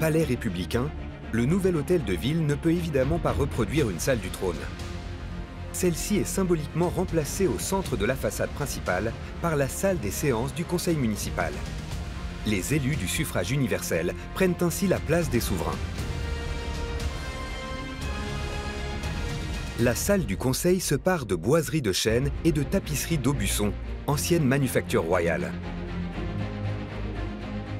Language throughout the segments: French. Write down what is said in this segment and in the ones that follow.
Palais républicain, le nouvel hôtel de ville ne peut évidemment pas reproduire une salle du trône. Celle-ci est symboliquement remplacée au centre de la façade principale par la salle des séances du conseil municipal. Les élus du suffrage universel prennent ainsi la place des souverains. La salle du conseil se pare de boiseries de chêne et de tapisseries d'Aubusson, ancienne manufacture royale.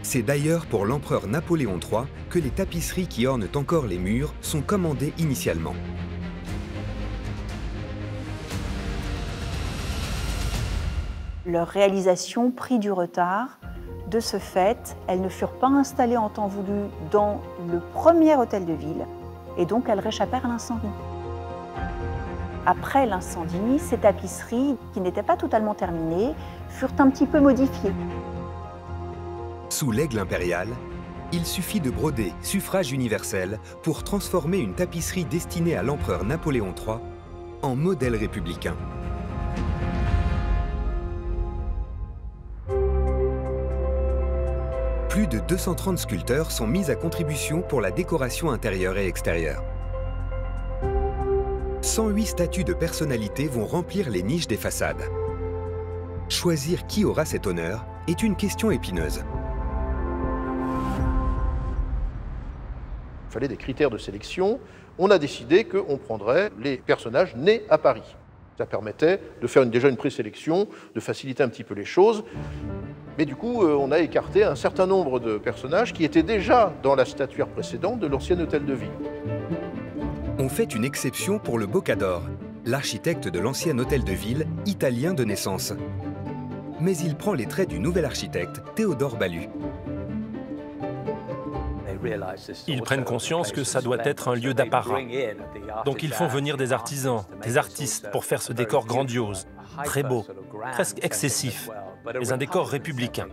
C'est d'ailleurs pour l'empereur Napoléon III que les tapisseries qui ornent encore les murs sont commandées initialement. Leur réalisation prit du retard. De ce fait, elles ne furent pas installées en temps voulu dans le premier hôtel de ville et donc elles réchappèrent à l'incendie. Après l'incendie, ces tapisseries, qui n'étaient pas totalement terminées, furent un petit peu modifiées. Sous l'aigle impérial, il suffit de broder suffrage universel pour transformer une tapisserie destinée à l'empereur Napoléon III en modèle républicain. Plus de 230 sculpteurs sont mis à contribution pour la décoration intérieure et extérieure. 108 statues de personnalités vont remplir les niches des façades. Choisir qui aura cet honneur est une question épineuse. Il fallait des critères de sélection. On a décidé qu'on prendrait les personnages nés à Paris. Ça permettait de faire déjà une présélection, de faciliter un petit peu les choses. Mais du coup, on a écarté un certain nombre de personnages qui étaient déjà dans la statuaire précédente de l'ancien hôtel de ville. On fait une exception pour le Boccador, l'architecte de l'ancien hôtel de ville italien de naissance. Mais il prend les traits du nouvel architecte Théodore Balue. Ils prennent conscience que ça doit être un lieu d'apparat. Donc ils font venir des artisans, des artistes pour faire ce décor grandiose, très beau, presque excessif, mais un décor républicain,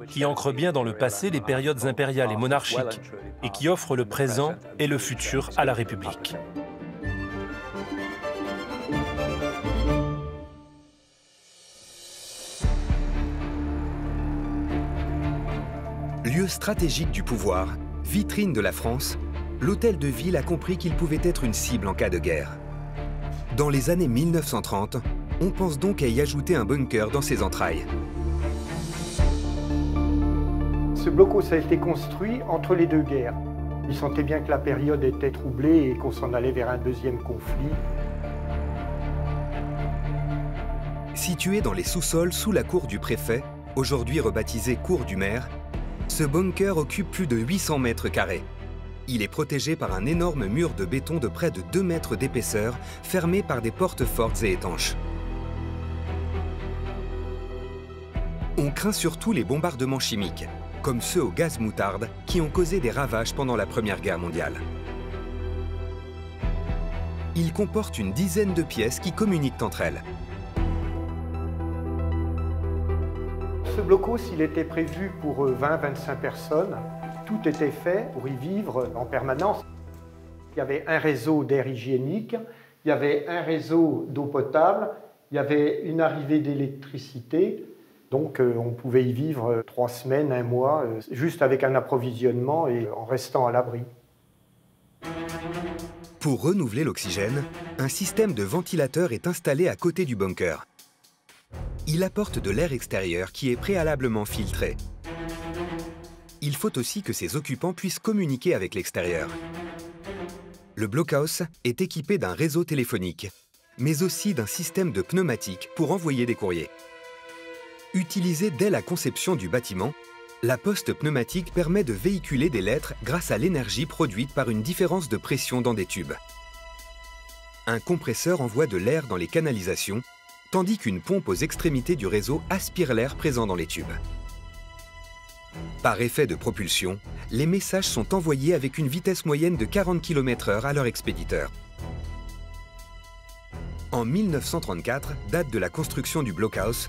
qui ancre bien dans le passé les périodes impériales et monarchiques, et qui offre le présent et le futur à la République. Lieu stratégique du pouvoir, vitrine de la France, l'hôtel de ville a compris qu'il pouvait être une cible en cas de guerre. Dans les années 1930, on pense donc à y ajouter un bunker dans ses entrailles. Ce blocos a été construit entre les deux guerres. Il sentait bien que la période était troublée et qu'on s'en allait vers un deuxième conflit. Situé dans les sous-sols sous la cour du préfet, aujourd'hui rebaptisée cour du maire, ce bunker occupe plus de 800 mètres carrés. Il est protégé par un énorme mur de béton de près de 2 mètres d'épaisseur, fermé par des portes fortes et étanches. On craint surtout les bombardements chimiques, comme ceux au gaz moutarde qui ont causé des ravages pendant la Première Guerre mondiale. Il comporte une dizaine de pièces qui communiquent entre elles. Ce blocos, il était prévu pour 20-25 personnes. Tout était fait pour y vivre en permanence. Il y avait un réseau d'air hygiénique, il y avait un réseau d'eau potable, il y avait une arrivée d'électricité. Donc on pouvait y vivre 3 semaines, 1 mois, juste avec un approvisionnement et en restant à l'abri. Pour renouveler l'oxygène, un système de ventilateur est installé à côté du bunker. Il apporte de l'air extérieur qui est préalablement filtré. Il faut aussi que ses occupants puissent communiquer avec l'extérieur. Le blockhouse est équipé d'un réseau téléphonique, mais aussi d'un système de pneumatiques pour envoyer des courriers. Utilisée dès la conception du bâtiment, la poste pneumatique permet de véhiculer des lettres grâce à l'énergie produite par une différence de pression dans des tubes. Un compresseur envoie de l'air dans les canalisations, tandis qu'une pompe aux extrémités du réseau aspire l'air présent dans les tubes. Par effet de propulsion, les messages sont envoyés avec une vitesse moyenne de 40 km/h à leur expéditeur. En 1934, date de la construction du blockhouse,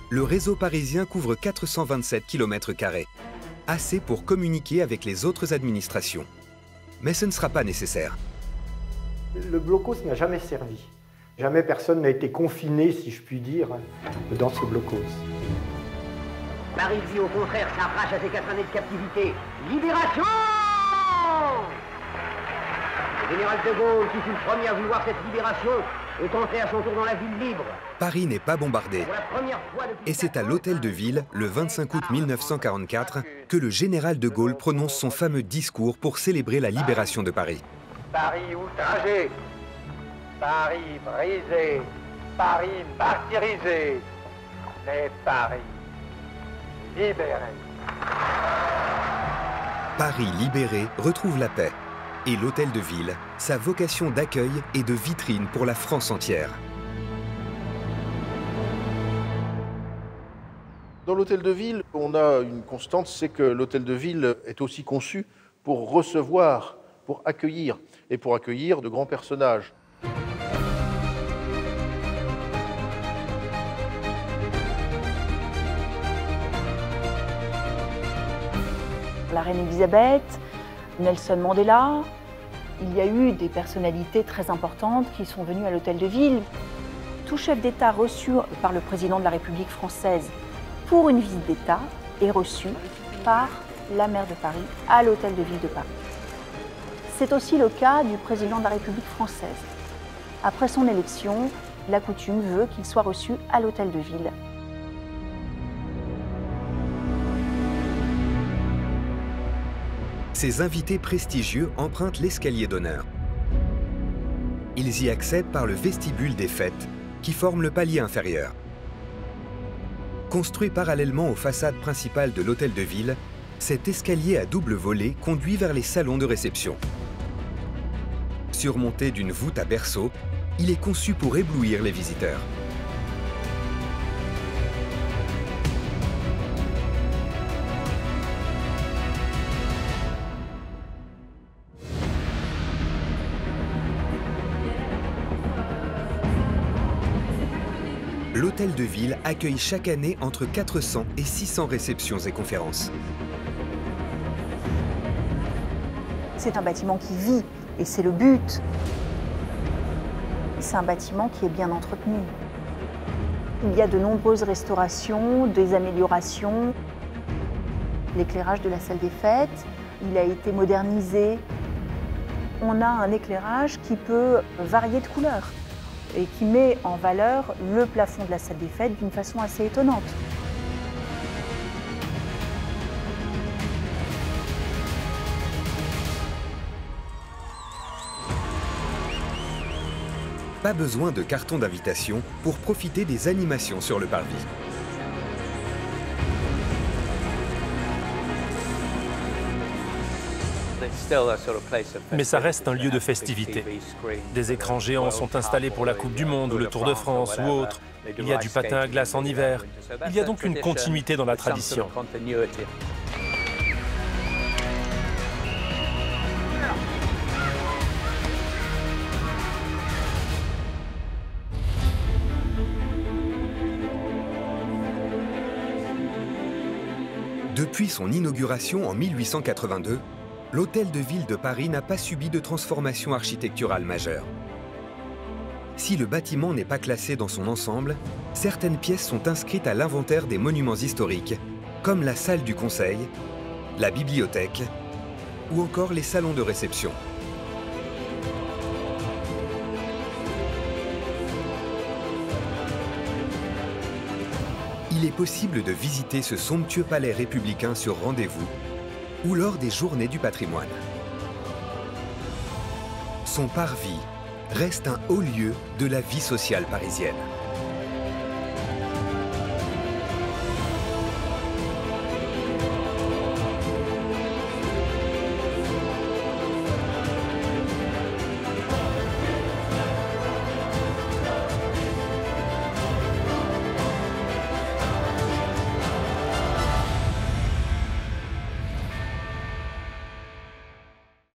le réseau parisien couvre 427 km², assez pour communiquer avec les autres administrations. Mais ce ne sera pas nécessaire. Le blocos n'a jamais servi. Jamais personne n'a été confiné, si je puis dire, dans ce blocos. Paris, lui, au contraire, s'arrache à ses 4 années de captivité. Libération! Le général de Gaulle, qui fut le premier à vouloir cette libération, est entré à son tour dans la ville libre. Paris n'est pas bombardé. Pour la première fois depuis Et c'est à l'Hôtel de Ville, le 25 août 1944, que le général de Gaulle prononce son fameux discours pour célébrer la libération de Paris. Paris outragé, Paris brisé, Paris martyrisé, mais Paris libéré. Paris libéré retrouve la paix. Et l'Hôtel de Ville, sa vocation d'accueil et de vitrine pour la France entière. Dans l'Hôtel de Ville, on a une constante, c'est que l'Hôtel de Ville est aussi conçu pour recevoir, pour accueillir, et pour accueillir de grands personnages. La reine Elisabeth, Nelson Mandela, il y a eu des personnalités très importantes qui sont venues à l'Hôtel de Ville. Tout chef d'État reçu par le président de la République française pour une visite d'État est reçu par la maire de Paris à l'Hôtel de Ville de Paris. C'est aussi le cas du président de la République française. Après son élection, la coutume veut qu'il soit reçu à l'Hôtel de Ville. Ces invités prestigieux empruntent l'escalier d'honneur. Ils y accèdent par le vestibule des fêtes, qui forme le palier inférieur. Construit parallèlement aux façades principales de l'Hôtel de Ville, cet escalier à double volée conduit vers les salons de réception. Surmonté d'une voûte à berceau, il est conçu pour éblouir les visiteurs. L'Hôtel de Ville accueille chaque année entre 400 et 600 réceptions et conférences. C'est un bâtiment qui vit, et c'est le but. C'est un bâtiment qui est bien entretenu. Il y a de nombreuses restaurations, des améliorations. L'éclairage de la salle des fêtes, il a été modernisé. On a un éclairage qui peut varier de couleur et qui met en valeur le plafond de la salle des fêtes d'une façon assez étonnante. Pas besoin de carton d'invitation pour profiter des animations sur le parvis. Mais ça reste un lieu de festivité. Des écrans géants sont installés pour la Coupe du Monde ou le Tour de France ou autre. Il y a du patin à glace en hiver. Il y a donc une continuité dans la tradition. Depuis son inauguration en 1882, l'Hôtel de Ville de Paris n'a pas subi de transformation architecturale majeure. Si le bâtiment n'est pas classé dans son ensemble, certaines pièces sont inscrites à l'inventaire des monuments historiques, comme la salle du Conseil, la bibliothèque ou encore les salons de réception. Il est possible de visiter ce somptueux palais républicain sur rendez-vous ou lors des Journées du patrimoine. Son parvis reste un haut lieu de la vie sociale parisienne.